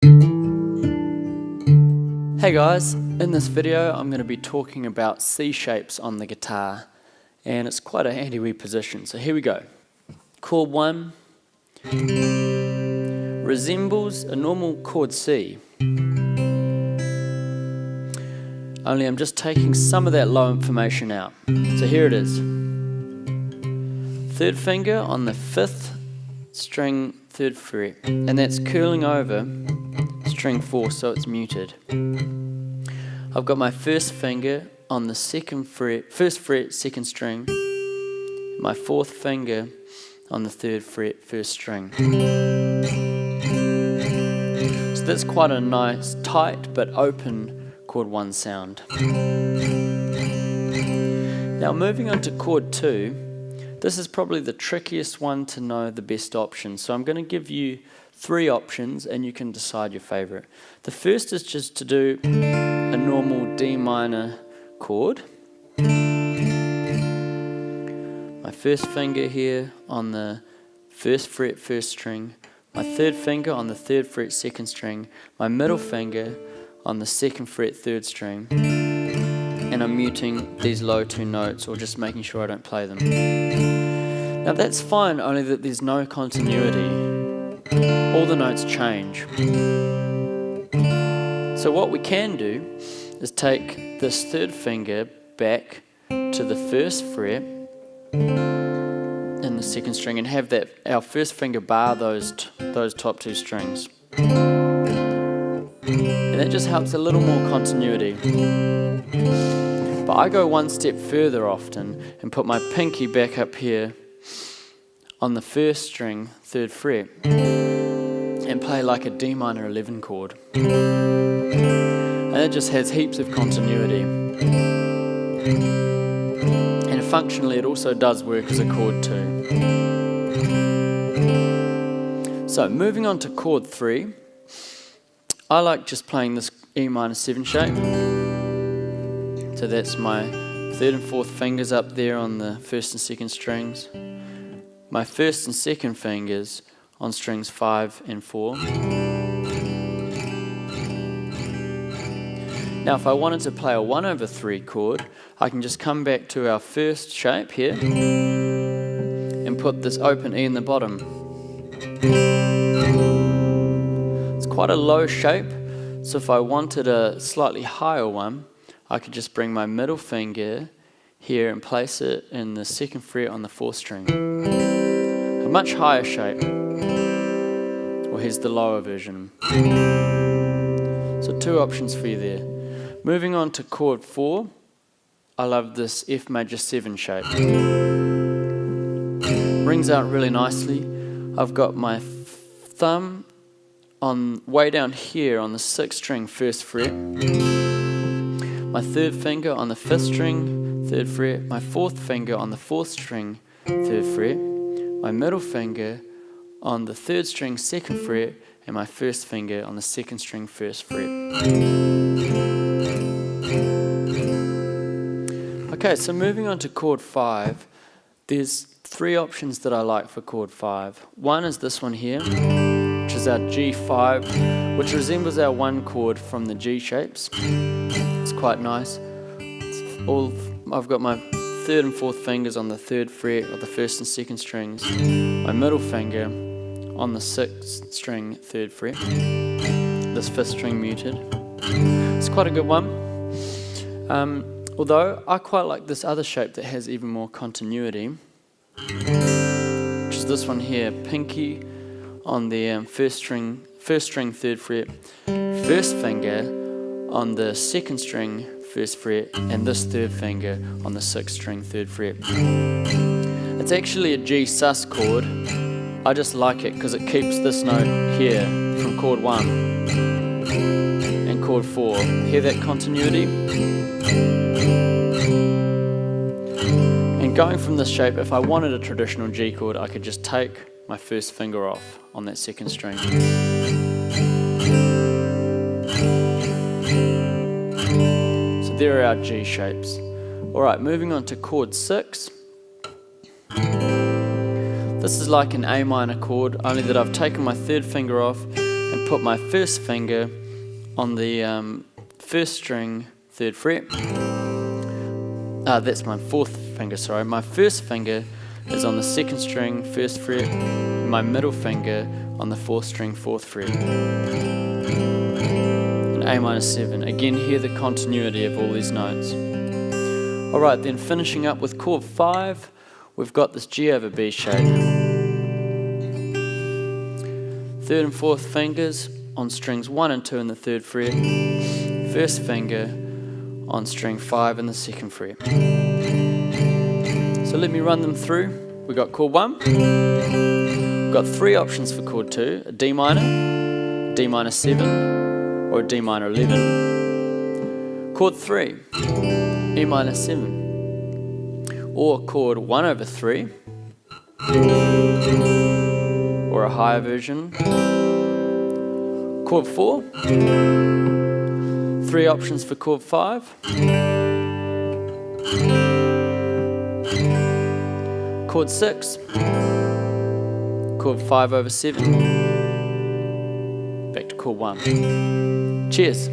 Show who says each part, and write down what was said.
Speaker 1: Hey guys, in this video I'm going to be talking about C shapes on the guitar, and it's quite a handy wee position, so here we go. Chord 1 resembles a normal chord C, only I'm just taking some of that low information out. So here it is. Third finger on the 5th string 3rd fret, and that's curling over string 4, so it's muted. I've got my first finger on the 2nd fret, 1st fret 2nd string, my 4th finger on the 3rd fret 1st string. So that's quite a nice tight but open chord 1 sound. Now moving on to chord 2, this is probably the trickiest one to know the best option, so I'm going to give you 3 options and you can decide your favorite. The first is just to do a normal D minor chord. My first finger here on the 1st fret 1st string, my 3rd finger on the 3rd fret 2nd string, my middle finger on the 2nd fret 3rd string, and I'm muting these low 2 notes or just making sure I don't play them. Now that's fine, only that there's no continuity. All the notes change. So what we can do is take this 3rd finger back to the 1st fret in the 2nd string and have that our 1st finger bar those top 2 strings. And that just helps a little more continuity. But I go one step further often and put my pinky back up here on the 1st string 3rd fret and play like a D minor 11 chord. And it just has heaps of continuity. And functionally it also does work as a chord too. So moving on to chord 3, I like just playing this E minor 7 shape. So that's my 3rd and 4th fingers up there on the 1st and 2nd strings, my 1st and 2nd fingers on strings 5 and 4. Now if I wanted to play a 1/3 chord, I can just come back to our first shape here and put this open E in the bottom. It's quite a low shape, so if I wanted a slightly higher one, I could just bring my middle finger here and place it in the 2nd fret on the 4th string. A much higher shape. Well, here's the lower version. So 2 options for you there. Moving on to chord 4, I love this F major 7 shape. Rings out really nicely. I've got my thumb on way down here on the 6th string 1st fret, my 3rd finger on the 5th string 3rd fret, my 4th finger on the 4th string 3rd fret, my middle finger on the 3rd string 2nd fret, and my 1st finger on the 2nd string 1st fret. Okay, so moving on to chord 5, there's 3 options that I like for chord 5. One is this one here, which is our G5, which resembles our 1 chord from the G shapes. It's quite nice. I've got my 3rd and 4th fingers on the 3rd fret of the 1st and 2nd strings, my middle finger on the 6th string 3rd fret, this 5th string muted. It's quite a good one. Although I quite like this other shape that has even more continuity, which is this one here, pinky on the 1st string 3rd fret, 1st finger on the 2nd string 1st fret, and this 3rd finger on the 6th string 3rd fret. It's actually a G sus chord. I just like it because it keeps this note here from chord 1 and chord 4. Hear that continuity? And going from this shape, if I wanted a traditional G chord, I could just take my 1st finger off on that 2nd string. So there are our G shapes. Alright, moving on to chord 6. This is like an A minor chord, only that I've taken my 3rd finger off and put my first finger on the first string, 3rd fret. That's my 4th finger, sorry. My first finger is on the 2nd string, 1st fret, and my middle finger on the 4th string, 4th fret. And A minor 7. Again, hear the continuity of all these notes. Alright, then finishing up with chord 5, we've got this G over B shape. 3rd and 4th fingers on strings 1 and 2 in the 3rd fret. 1st finger on string 5 in the 2nd fret. So let me run them through. We got chord 1. We've got 3 options for chord 2. A D minor, D minor 7, or a D minor 11. Chord 3, E minor 7. Or chord 1 over 3. Or a higher version. Chord 4. 3 options for chord 5. Chord 6. Chord 5 over 7. Back to chord 1. Cheers.